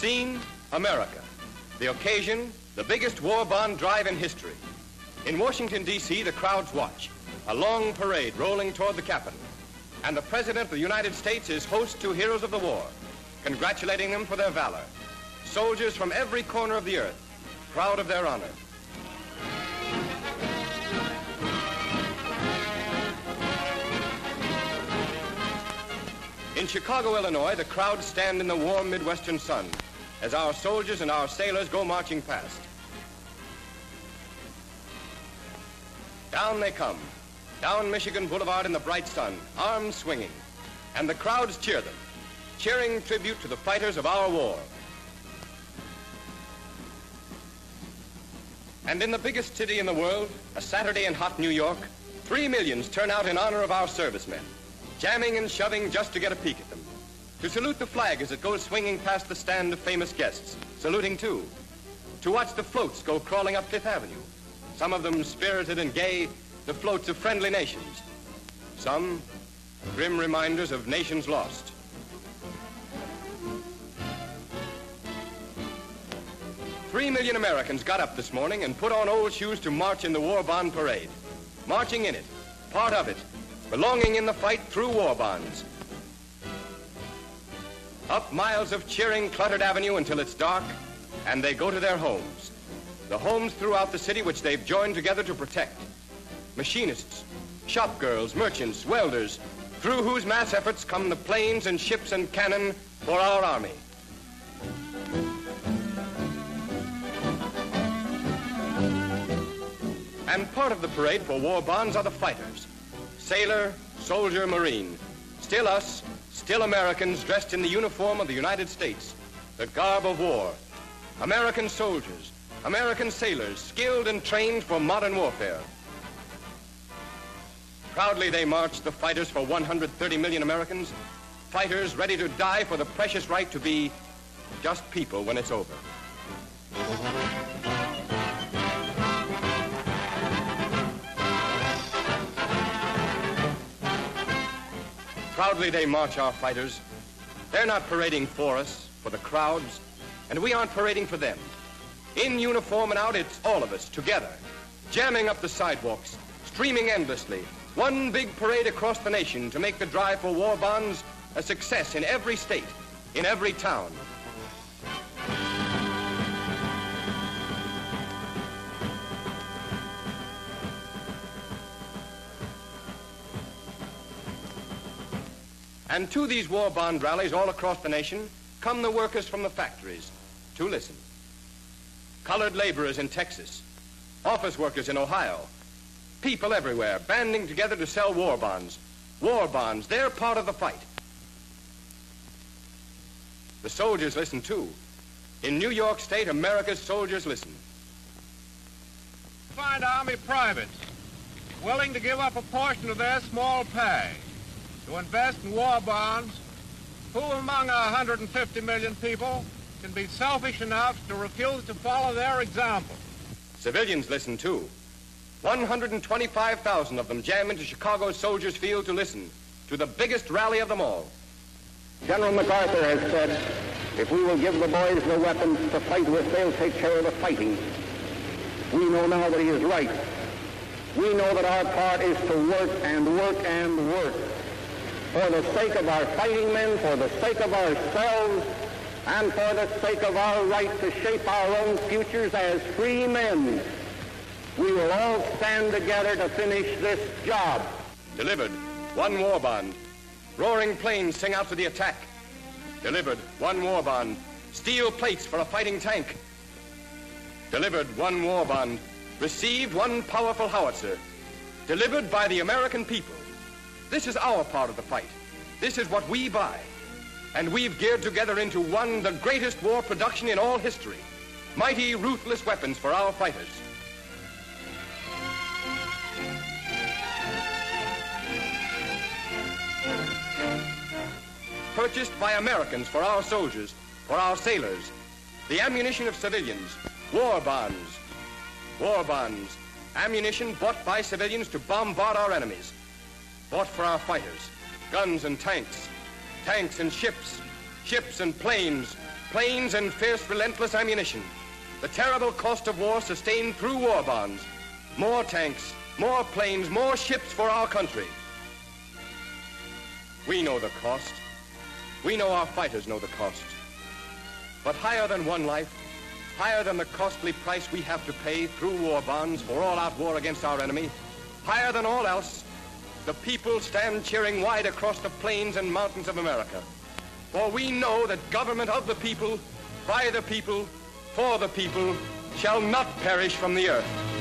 scene, America. The occasion, the biggest war bond drive in history. In Washington, D.C., the crowds watch. A long parade rolling toward the Capitol. And the President of the United States is host to heroes of the war, congratulating them for their valor. Soldiers from every corner of the earth, proud of their honor. In Chicago, Illinois, the crowds stand in the warm Midwestern sun as our soldiers and our sailors go marching past. Down they come, down Michigan Boulevard in the bright sun, arms swinging, and the crowds cheer them, cheering tribute to the fighters of our war. And in the biggest city in the world, a Saturday in hot New York, 3 millions turn out in honor of our servicemen, jamming and shoving just to get a peek at them, to salute the flag as it goes swinging past the stand of famous guests, saluting too, to watch the floats go crawling up Fifth Avenue, some of them spirited and gay, the floats of friendly nations, some grim reminders of nations lost. Three million Americans got up this morning and put on old shoes to march in the war bond parade, marching in it, part of it, belonging in the fight through war bonds. Up miles of cheering, cluttered avenue until it's dark, and they go to their homes. The homes throughout the city which they've joined together to protect. Machinists, shop girls, merchants, welders, through whose mass efforts come the planes and ships and cannon for our army. And part of the parade for war bonds are the fighters. Sailor, soldier, Marine. Still us, still Americans dressed in the uniform of the United States, the garb of war. American soldiers, American sailors, skilled and trained for modern warfare. Proudly they march, the fighters for 130 million Americans, fighters ready to die for the precious right to be just people when it's over. Proudly they march, our fighters. They're not parading for us, for the crowds, and we aren't parading for them. In uniform and out, it's all of us, together, jamming up the sidewalks, streaming endlessly, one big parade across the nation to make the drive for war bonds a success in every state, in every town. And to these war bond rallies all across the nation come the workers from the factories to listen. Colored laborers in Texas, office workers in Ohio, people everywhere banding together to sell war bonds. War bonds, they're part of the fight. The soldiers listen too. In New York State, America's soldiers listen. Find Army privates willing to give up a portion of their small pay to invest in war bonds. Who among 150 million people can be selfish enough to refuse to follow their example? Civilians listen too. 125,000 of them jam into Chicago's Soldiers Field to listen to the biggest rally of them all. General MacArthur has said, if we will give the boys the weapons to fight with, they'll take care of the fighting. We know now that he is right. We know that our part is to work and work and work for the sake of our fighting men, for the sake of ourselves, and for the sake of our right to shape our own futures as free men. We will all stand together to finish this job. Delivered, one war bond. Roaring planes sing out to the attack. Delivered, one war bond. Steel plates for a fighting tank. Delivered, one war bond. Received, one powerful howitzer. Delivered by the American people. This is our part of the fight. This is what we buy. And we've geared together into one, the greatest war production in all history. Mighty, ruthless weapons for our fighters. Purchased by Americans for our soldiers, for our sailors. The ammunition of civilians. War bonds. War bonds. Ammunition bought by civilians to bombard our enemies. Bought for our fighters. Guns and tanks. Tanks and ships. Ships and planes. planes and fierce, relentless ammunition. The terrible cost of war sustained through war bonds. More tanks, more planes, more ships for our country. We know the cost. We know our fighters know the cost. But higher than one life, higher than the costly price we have to pay through war bonds for all-out war against our enemy, higher than all else, the people stand cheering wide across the plains and mountains of America. For we know that government of the people, by the people, for the people, shall not perish from the earth.